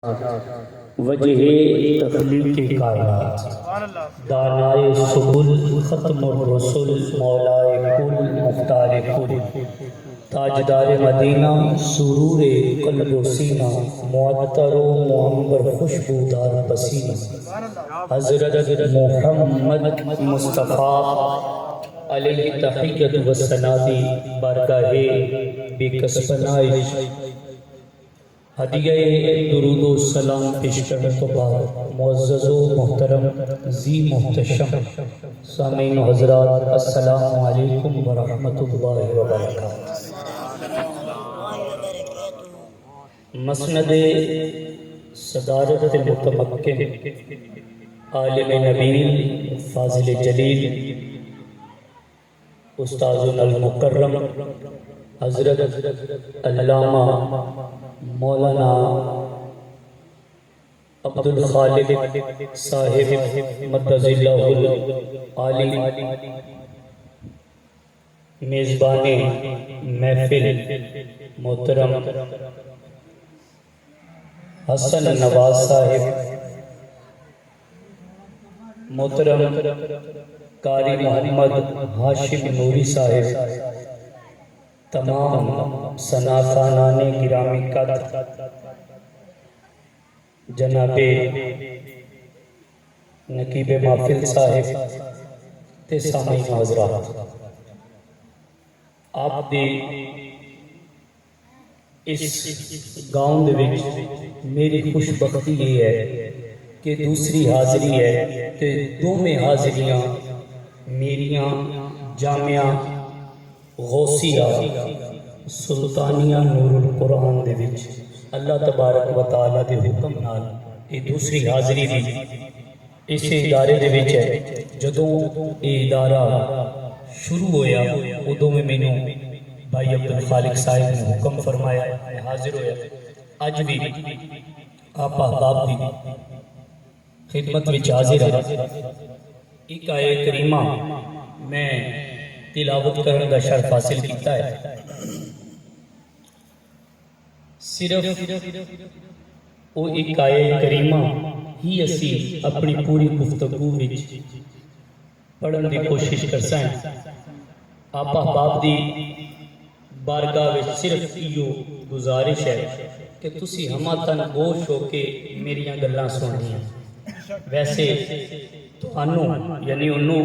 وجہ تخلیق کائنات، دانائے سبل ختم الرسل، مولائے کل مختار کل، تاجدار مدینہ سرور قلب و سینہ، معطر و معنبر خوشبودار پسینہ، حضرت محمد مصطفیٰ علیہ تحیت و ثناء بارگاہ بے کسبنائش ہدیہ درود و سلام پیش کرنے کو بعد، معزز و محترم ذی محتشم سامعین و حضرات، السلام علیکم ورحمۃ اللہ وبرکاتہ۔ مسند صدارت متمکن، عالم نبیل، فاضل جلیل، استاذ المکرم حضرت علامہ مولانا عبد الخالق صاحب مدظ اللہ العالی، میزبان محفل محترم حسن نواز صاحب، محترم قاری محمد ہاشم نوری صاحب، تمام ثنا خانان گرامی قدر، جناب نقیب محفل صاحب تے سامعین حضرات، آپ دی اس گاؤں دے وچ میری خوش بختی یہ ہے کہ دوسری حاضری ہے تے دوویں حاضریاں میریاں جامعہ غوثیہ سلطانیہ نور القرآن دے وچ اللہ تبارک و تعالیٰ دے حکم نال یہ دوسری حاضری بھی اس ادارے دے وچ ہے۔ جدوں یہ ادارہ شروع ہویا ادوں میں مینوں بھائی عبد الخالق صاحب نے حکم فرمایا، میں حاضر ہویا۔ اج بھی آپ احباب دی خدمت وچ حاضر ہے۔ ایک آیے کریمہ میں تلاوت کرنے کا شرف حاصل کیتا ہے، صرف وہ ایک آیے کریمہ ہی اسی اپنی پوری گفتگو وچ پڑھن دی کوشش کرساں۔ آپ احباب دی بارگاہ وچ صرف ایو گزارش ہے کہ تسی ہمہ تن گوش ہو کے میریاں گلاں سننیاں۔ ویسے تانوں یعنی انہوں